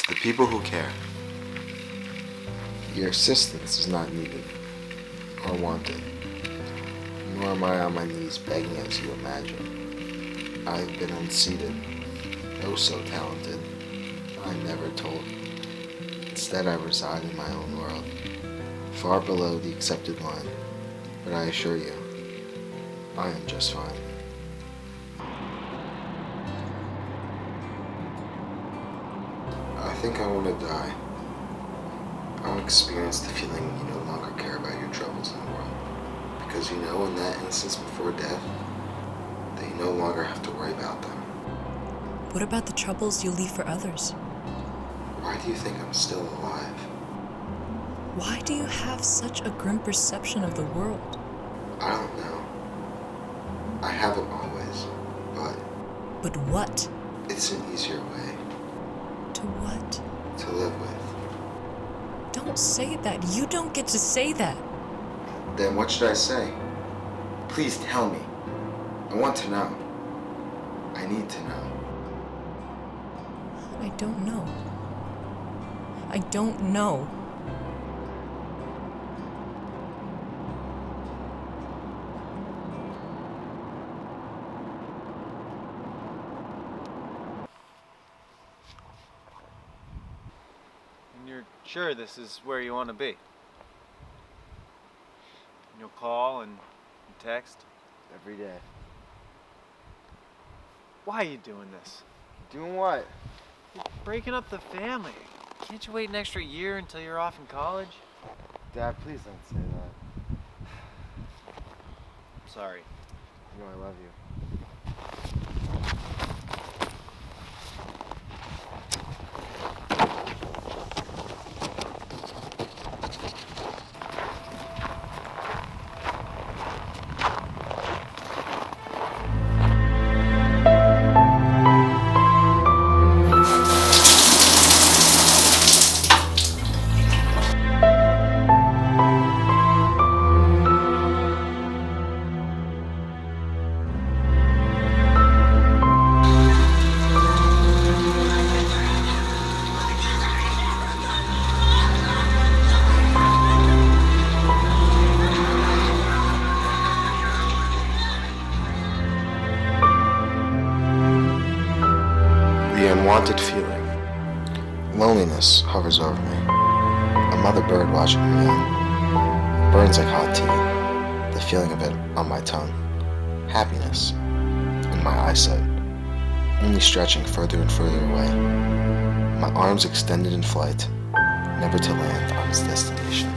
The people who care. Your assistance is not needed or wanted, nor am I on my knees begging as you imagine. I have been unseated, oh so talented, I never told. Instead I reside in my own world, far below the accepted line, but I assure you, I am just fine. I think I want to die. I want to experience the feeling when you no longer care about your troubles in the world. Because you know in that instance before death, that you no longer have to worry about them. What about the troubles you leave for others? Why do you think I'm still alive? Why do you have such a grim perception of the world? I don't know. I haven't always, but But what? it's an easier way To what? to live with. Don't say that. You don't get to say that. Then what should I say? Please tell me. I want to know. I need to know. I don't know. I don't know. And you're sure this is where you want to be? And you'll call and text every day. Why are you doing this? Doing what? You're breaking up the family. Can't you wait an extra year until you're off in college? Dad, please don't say that. I'm sorry. You know I love you. The unwanted feeling. Loneliness hovers over me. A mother bird watching me in. It burns like hot tea. The feeling of it on my tongue. Happiness in my eyesight. Only stretching further and further away. My arms extended in flight, never to land on its destination.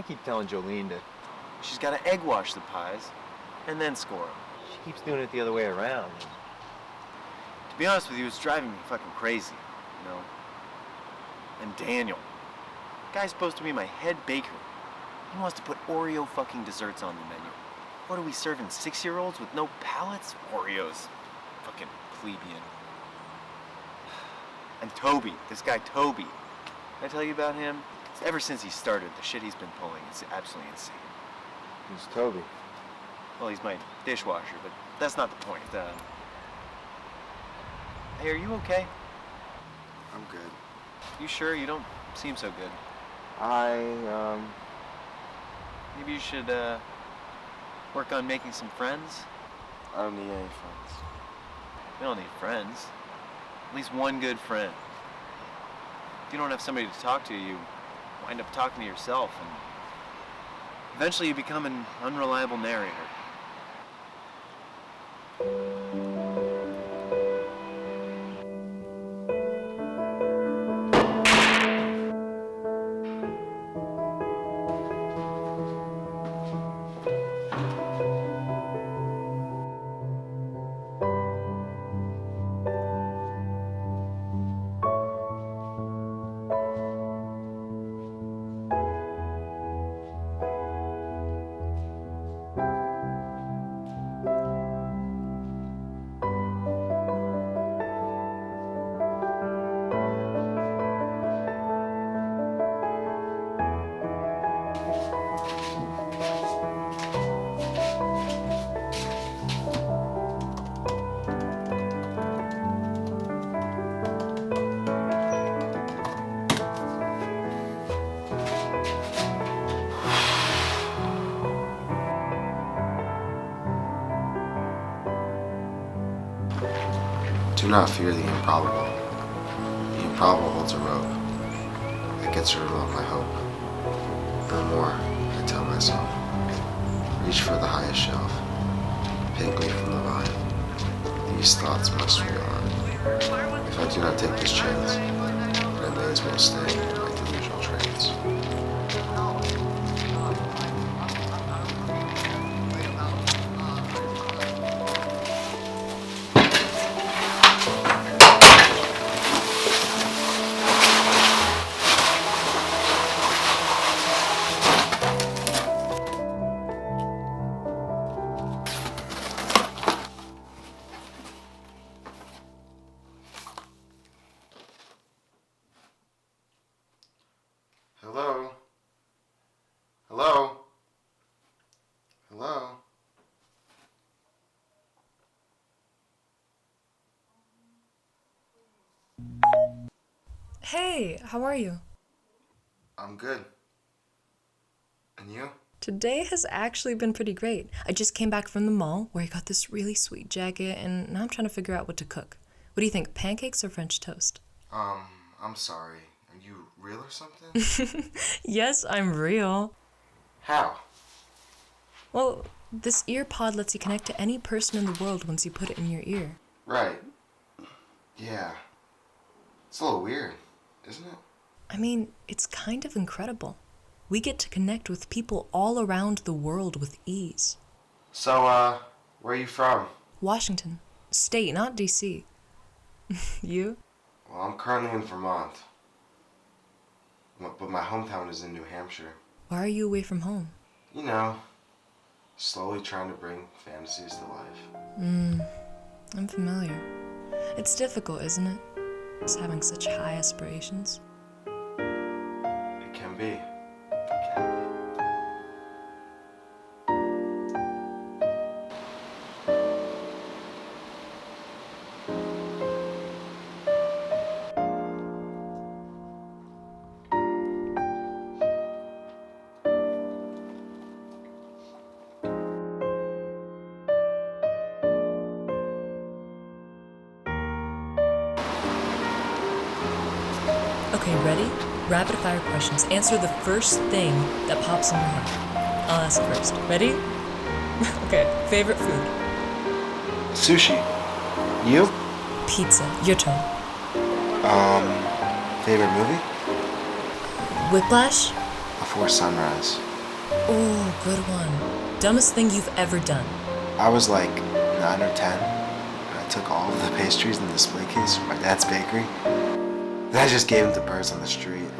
I keep telling Jolene to... She's got to egg wash the pies and then score them. She keeps doing it the other way around. To be honest with you, it's driving me fucking crazy, you know? And Daniel, the guy's supposed to be my head baker. He wants to put Oreo fucking desserts on the menu. What are we serving, 6-year-olds with no palates? Oreos. Fucking plebeian. And Toby, this guy Toby. Did I tell you about him? Ever since he started, the shit he's been pulling is absolutely insane. Who's Toby? Well, he's my dishwasher, but that's not the point. Hey, are you okay? I'm good. You sure? You don't seem so good. Maybe you should, work on making some friends? I don't need any friends. You don't need friends. At least one good friend. If you don't have somebody to talk to, you wind up talking to yourself, and eventually you become an unreliable narrator. Do not fear the improbable. The improbable holds a rope that gets her along my hope. No more, I tell myself. Reach for the highest shelf. Pick me from the vine. These thoughts must remain on. If I do not take this chance, then I may as well stay in my delusional trance. Hello? Hello? Hello? Hey, how are you? I'm good. And you? Today has actually been pretty great. I just came back from the mall where I got this really sweet jacket, and now I'm trying to figure out what to cook. What do you think, pancakes or French toast? I'm sorry. Are you real or something? Yes, I'm real. How? Well, this ear pod lets you connect to any person in the world once you put it in your ear. Right. Yeah. It's a little weird, isn't it? I mean, it's kind of incredible. We get to connect with people all around the world with ease. So, where are you from? Washington. State, not DC. You? Well, I'm currently in Vermont. But my hometown is in New Hampshire. Why are you away from home? You know, slowly trying to bring fantasies to life. I'm familiar. It's difficult, isn't it? Just having such high aspirations. It can be. It can be. Okay, ready? Rapid fire questions. Answer the first thing that pops in your head. I'll ask first. Ready? Okay, favorite food? Sushi. You? Pizza. Your turn. Favorite movie? Whiplash? Before Sunrise. Oh, good one. Dumbest thing you've ever done. I was like 9 or 10, and I took all of the pastries in the display case from my dad's bakery, and I just gave them to birds on the street.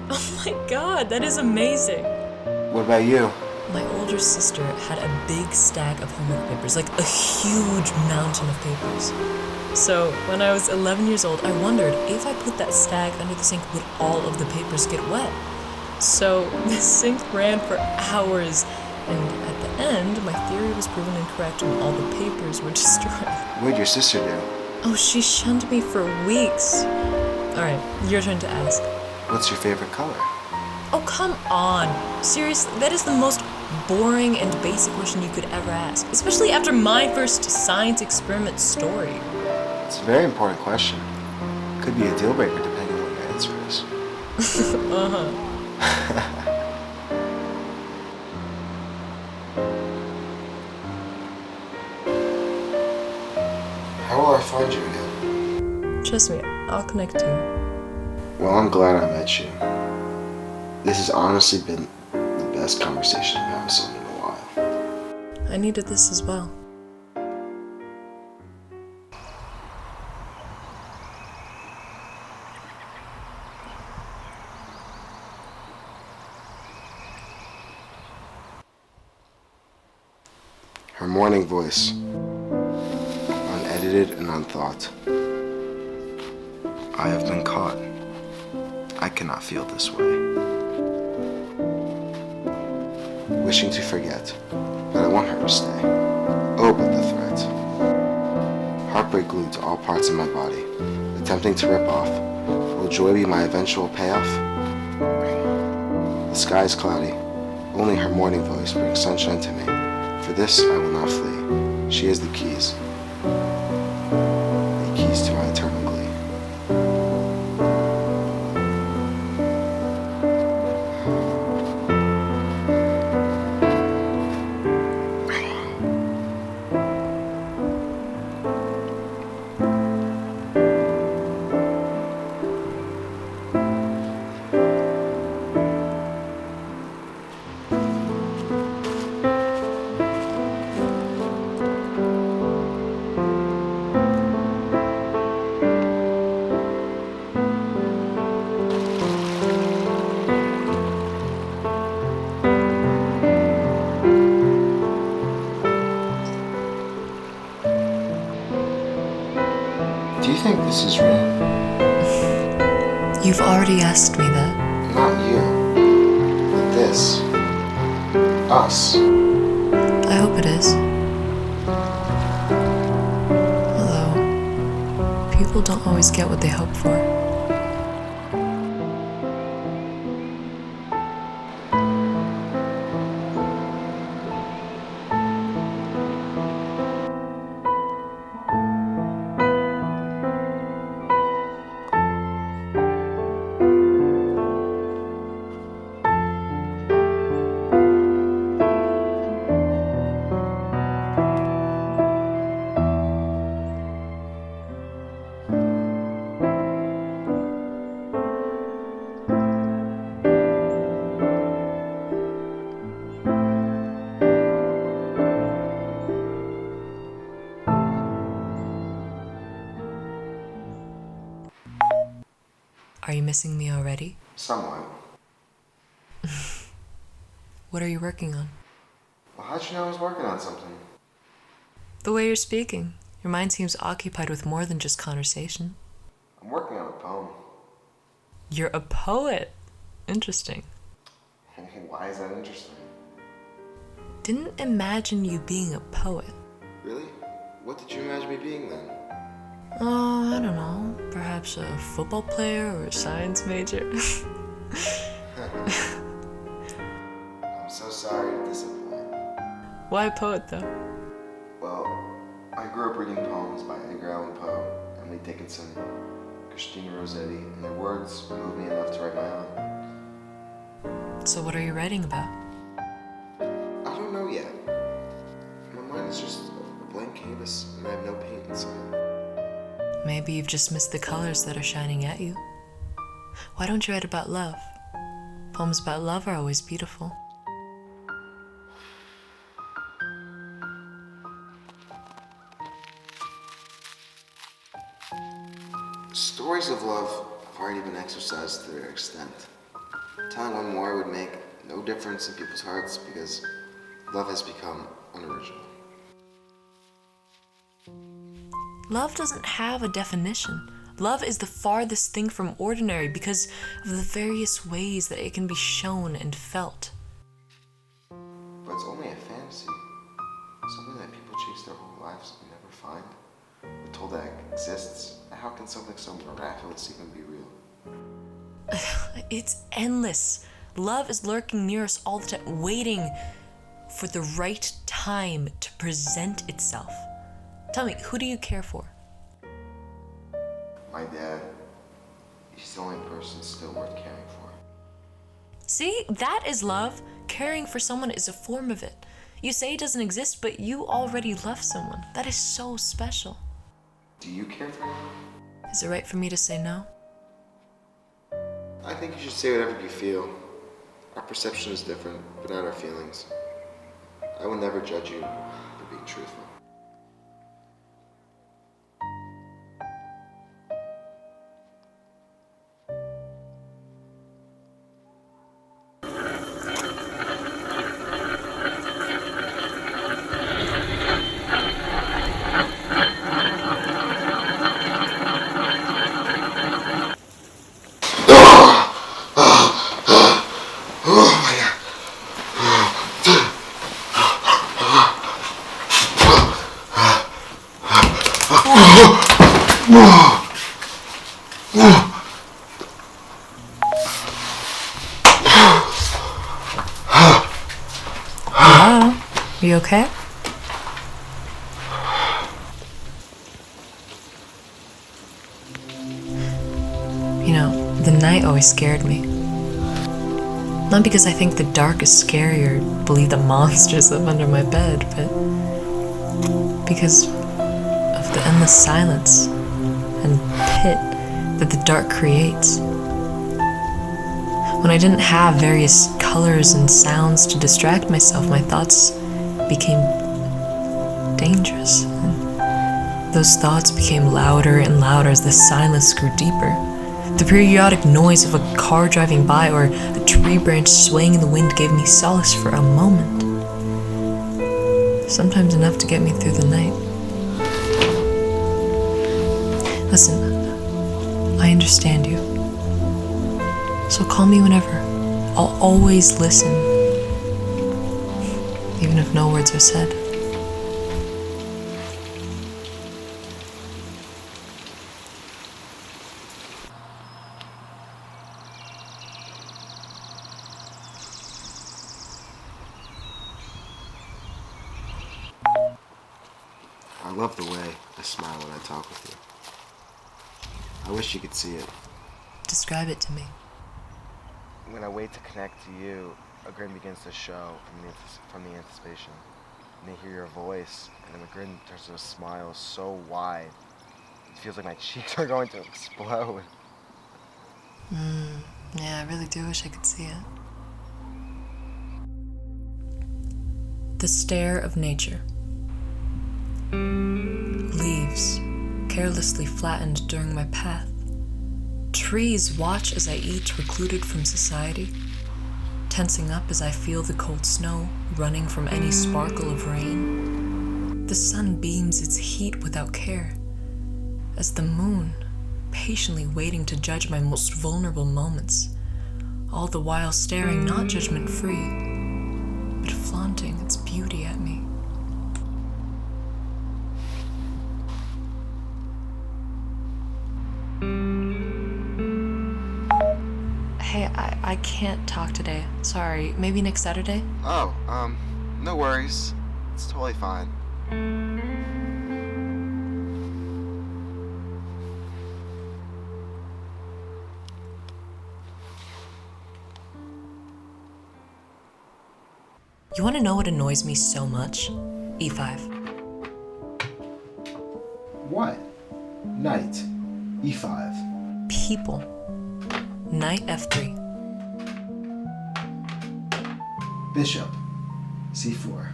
Oh my god, that is amazing. What about you? My older sister had a big stack of homework papers, like a huge mountain of papers. So when I was 11 years old, I wondered if I put that stack under the sink, would all of the papers get wet? So the sink ran for hours, and at the end, my theory was proven incorrect and all the papers were destroyed. What'd your sister do? Oh, she shunned me for weeks. Alright, your turn to ask. What's your favorite color? Oh, come on. Seriously, that is the most boring and basic question you could ever ask, especially after my first science experiment story. It's a very important question. Could be a deal breaker depending on what your answer is. How will I find you again? Trust me, I'll connect you. Well, I'm glad I met you. This has honestly been the best conversation I've had with someone in a while. I needed this as well. Her morning voice, unedited and unthought. I have been caught. I cannot feel this way. Wishing to forget, but I want her to stay. Oh, but the threat. Heartbreak glued to all parts of my body, attempting to rip off. Will joy be my eventual payoff? The sky is cloudy. Only her morning voice brings sunshine to me. For this I will not flee. She has the keys. The keys to my eternal glee. Do you think this is real? You've already asked me that. Not you, but this. Us. I hope it is. Although, people don't always get what they hope for. Are you missing me already? Somewhat. What are you working on? Well, how'd you know I was working on something? The way you're speaking. Your mind seems occupied with more than just conversation. I'm working on a poem. You're a poet. Interesting. Why is that interesting? Didn't imagine you being a poet. Really? What did you imagine me being then? Oh, I don't know. Perhaps a football player or a science major. I'm so sorry to disappoint. Why a poet, though? Well, I grew up reading poems by Edgar Allan Poe, Emily Dickinson, Christina Rossetti, and their words moved me enough to write my own. So what are you writing about? I don't know yet. My mind is just a blank canvas, and I have no paint inside. Maybe you've just missed the colors that are shining at you. Why don't you write about love? Poems about love are always beautiful. Stories of love have already been exercised to their extent. Telling one more would make no difference in people's hearts because love has become unoriginal. Love doesn't have a definition. Love is the farthest thing from ordinary because of the various ways that it can be shown and felt. But it's only a fantasy. Something that people chase their whole lives and never find. We're told that it exists. How can something so miraculous even be real? It's endless. Love is lurking near us all the time, waiting for the right time to present itself. Tell me, who do you care for? My dad, he's the only person still worth caring for. See, that is love. Caring for someone is a form of it. You say it doesn't exist, but you already love someone. That is so special. Do you care for anyone? Is it right for me to say no? I think you should say whatever you feel. Our perception is different, but not our feelings. I will never judge you for being truthful. Hello? You okay? You know, the night always scared me. Not because I think the dark is scary or believe that monsters live under my bed, but because of the endless silence and pit that the dark creates. When I didn't have various colors and sounds to distract myself, my thoughts became dangerous. And those thoughts became louder and louder as the silence grew deeper. The periodic noise of a car driving by or a tree branch swaying in the wind gave me solace for a moment. Sometimes enough to get me through the night. Listen, I understand you. So call me whenever. I'll always listen, even if no words are said. I love the way I smile when I talk with you. I wish you could see it. Describe it to me. When I wait to connect to you, a grin begins to show from the anticipation. And I hear your voice, and then the grin turns to a smile so wide, it feels like my cheeks are going to explode. Yeah, I really do wish I could see it. The stare of nature. Leaves carelessly flattened during my path. Trees watch as I eat recluded from society, tensing up as I feel the cold snow running from any sparkle of rain. The sun beams its heat without care, as the moon patiently waiting to judge my most vulnerable moments, all the while staring not judgment-free, but flaunting its beauty at me. Hey, I can't talk today. Sorry. Maybe next Saturday? Oh, no worries. It's totally fine. You want to know what annoys me so much? E5. What? Knight. E5. People. Knight F3. Bishop, c4.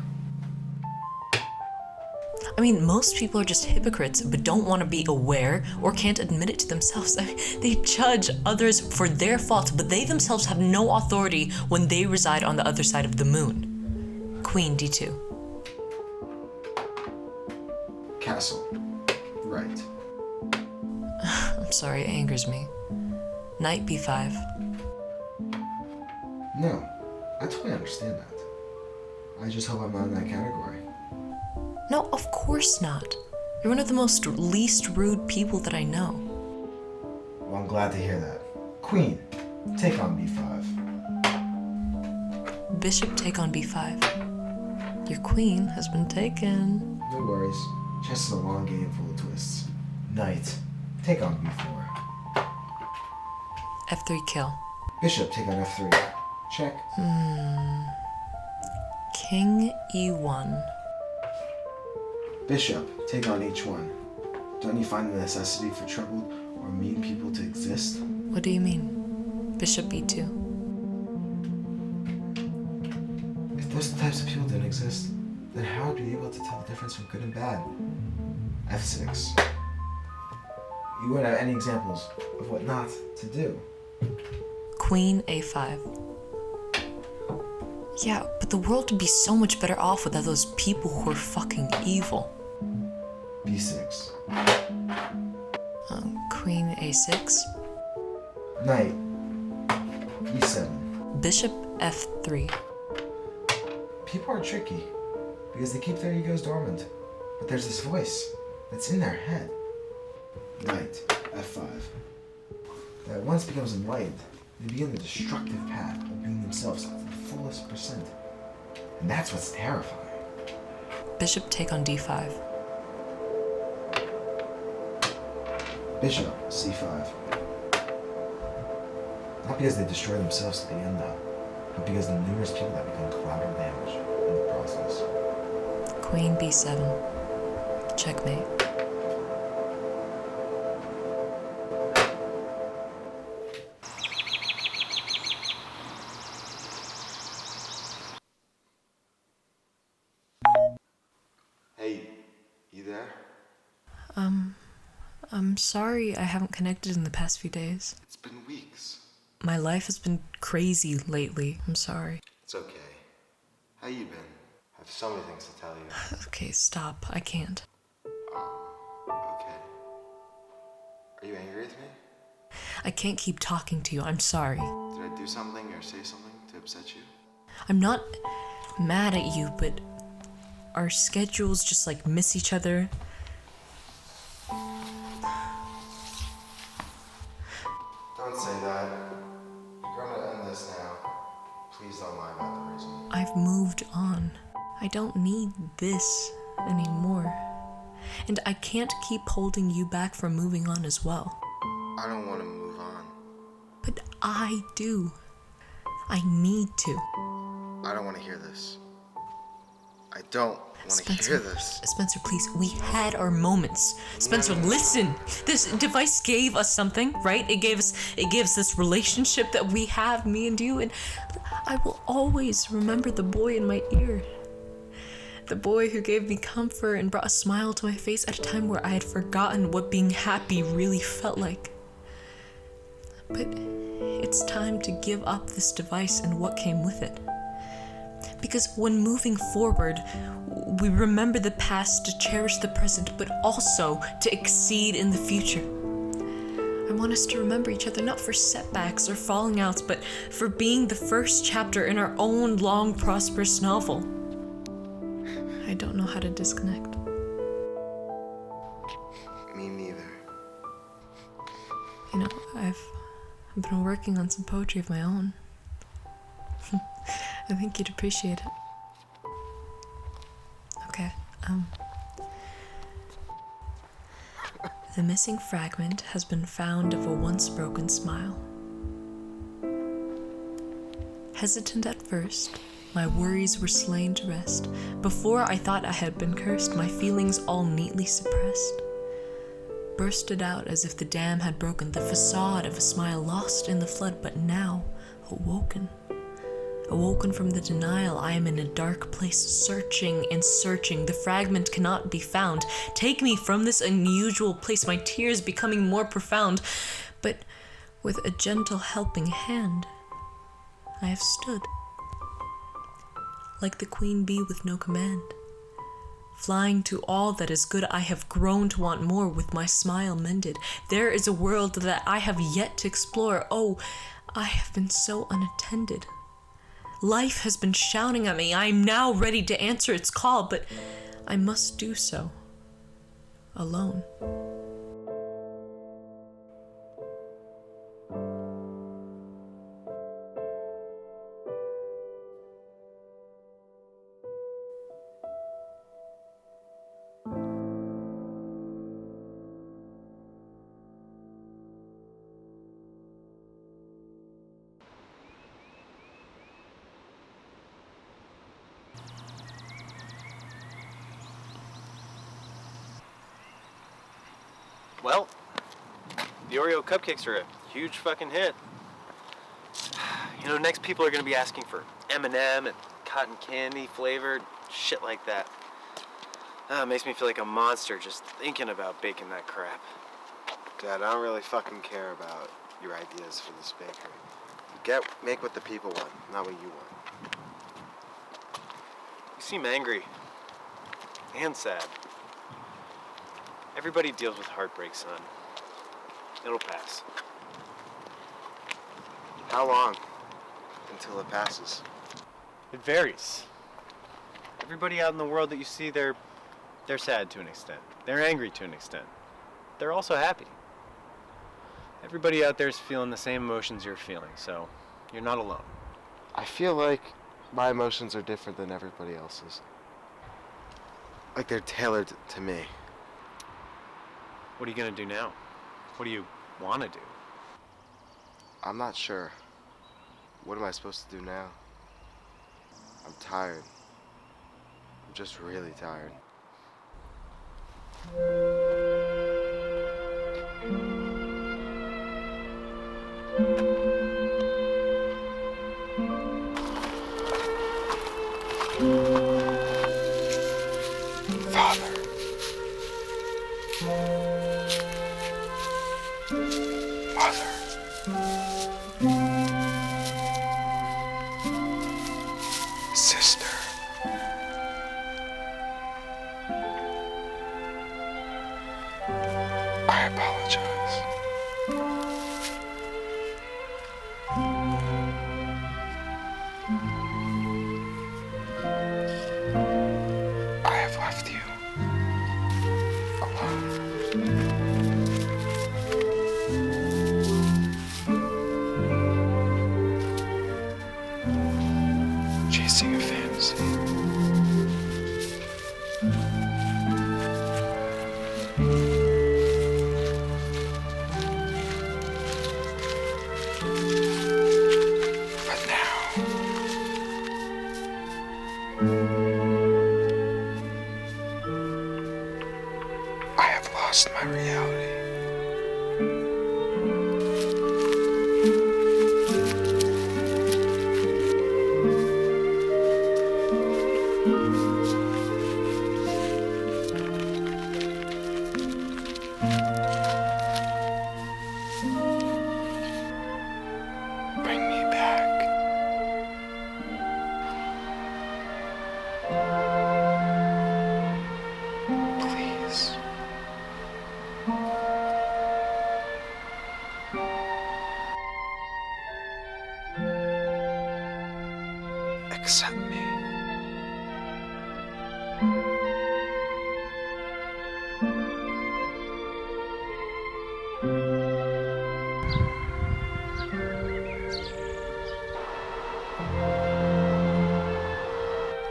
I mean, most people are just hypocrites but don't want to be aware or can't admit it to themselves. I mean, they judge others for their faults, but they themselves have no authority when they reside on the other side of the moon. Queen d2. Castle, right. I'm sorry, it angers me. Knight b5. No, I totally understand that. I just hope I'm not in that category. No, of course not. You're one of the most least rude people that I know. Well, I'm glad to hear that. Queen, take on b5. Bishop take on b5. Your queen has been taken. No worries. Chess is a long game full of twists. Knight, take on b4. f3 kill. Bishop, take on f3. Check. King e1. Bishop, take on h1. Don't you find the necessity for troubled or mean people to exist? What do you mean? Bishop e2. If those types of people didn't exist, then how would you be able to tell the difference from good and bad? f6. You wouldn't have any examples of what not to do. Queen a5. Yeah, but the world would be so much better off without those people who are fucking evil. b6. Queen a6. Knight, e7. Bishop f3. People are tricky because they keep their egos dormant. But there's this voice that's in their head. Knight, f5. That once becomes enlightened, they begin the destructive path of being themselves to the fullest percent. And that's what's terrifying. Bishop take on d5. Bishop, c5. Not because they destroy themselves at the end though, but because the numerous people that become collateral damage in the process. Queen b7. Checkmate. Hey, you there? I'm sorry I haven't connected in the past few days. It's been weeks. My life has been crazy lately. I'm sorry. It's okay. How you been? I have so many things to tell you. Okay, stop. I can't. Okay. Are you angry with me? I can't keep talking to you. I'm sorry. Did I do something or say something to upset you? I'm not mad at you, but our schedules just like miss each other. Don't say that. You're gonna end this now. Please don't lie about the reason. I've moved on. I don't need this anymore. And I can't keep holding you back from moving on as well. I don't want to move on. But I do. I need to. I don't want to hear this. I don't want to hear this. Spencer, please. We had our moments. Spencer, listen. This device gave us something, right? It gives this relationship that we have, me and you, and I will always remember the boy in my ear. The boy who gave me comfort and brought a smile to my face at a time where I had forgotten what being happy really felt like. But it's time to give up this device and what came with it. Because when moving forward, we remember the past to cherish the present, but also to exceed in the future. I want us to remember each other not for setbacks or falling outs, but for being the first chapter in our own long, prosperous novel. I don't know how to disconnect. Me neither. You know, I've been working on some poetry of my own. I think you'd appreciate it. Okay, The missing fragment has been found of a once broken smile. Hesitant at first, my worries were slain to rest. Before I thought I had been cursed, my feelings all neatly suppressed. Bursted out as if the dam had broken, the facade of a smile lost in the flood, but now awoken. Awoken from the denial, I am in a dark place, searching and searching. The fragment cannot be found. Take me from this unusual place, my tears becoming more profound. But with a gentle helping hand, I have stood, like the queen bee with no command. Flying to all that is good, I have grown to want more with my smile mended. There is a world that I have yet to explore. Oh, I have been so unattended. Life has been shouting at me. I am now ready to answer its call, but I must do so alone. Well, the Oreo cupcakes are a huge fucking hit. You know, next people are gonna be asking for M&M and cotton candy flavored shit like that. It makes me feel like a monster just thinking about baking that crap. Dad, I don't really fucking care about your ideas for this bakery. Make what the people want, not what you want. You seem angry and sad. Everybody deals with heartbreak, son. It'll pass. How long until it passes? It varies. Everybody out in the world that you see, they're sad to an extent. They're angry to an extent. They're also happy. Everybody out there is feeling the same emotions you're feeling, so you're not alone. I feel like my emotions are different than everybody else's. Like they're tailored to me. What are you gonna do now? What do you wanna do? I'm not sure. What am I supposed to do now? I'm tired. I'm just really tired. Father. Mother. Sister. I apologize. I have left you alone. Chasing a fantasy. But now, I have lost my reality. Bring me back. Please. Accept me.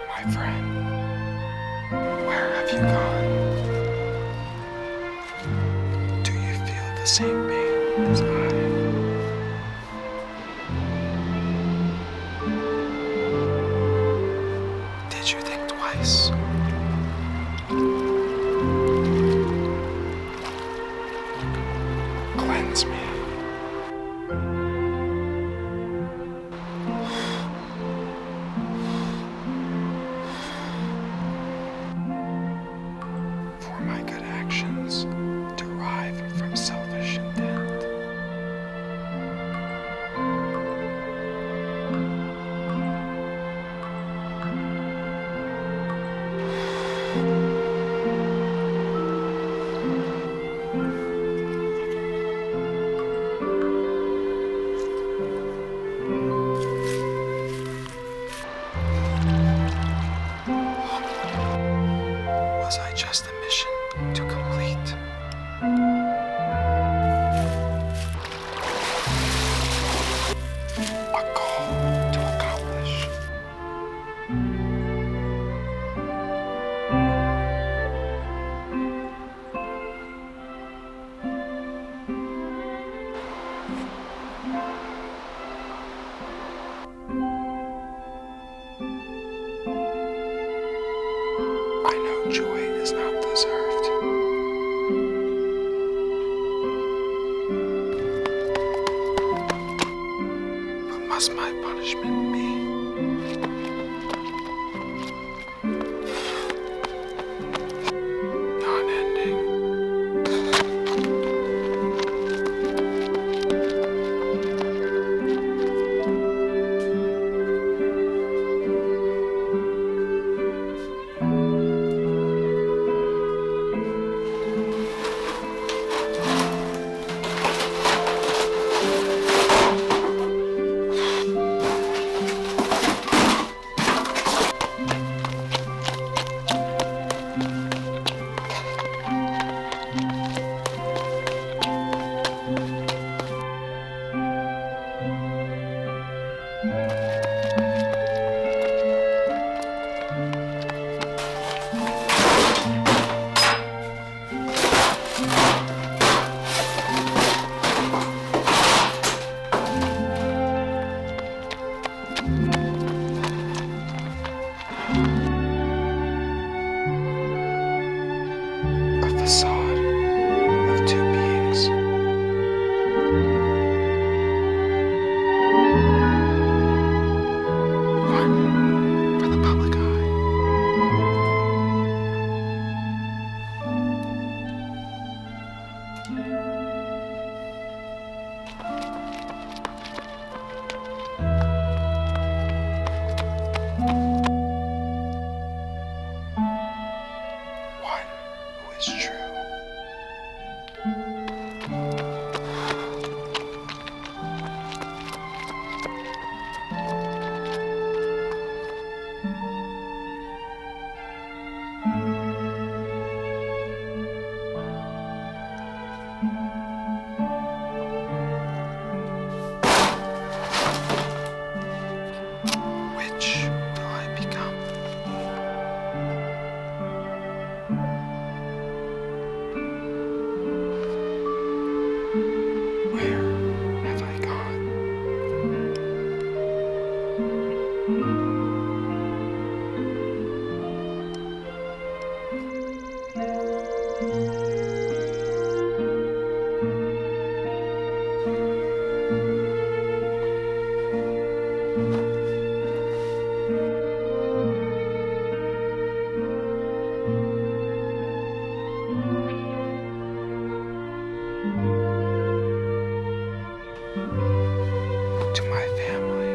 My friend, where have you gone? Do you feel the same pain as I? Did you think twice? Cleanse me. I know joy is not deserved. But must my punishment be non-ending? A facade of two beings. One for the public eye. One who is true. Which will I become? Where have I gone? To my family.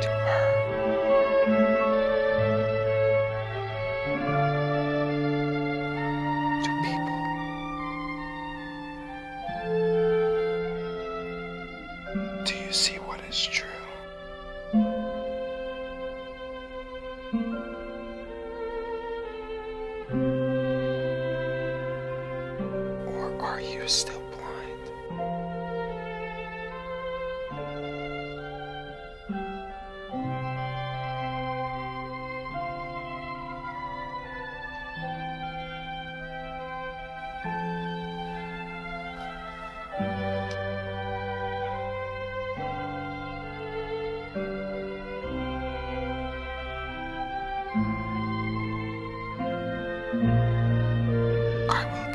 To her. To people. Do you see what is true? Or are you still blind? I will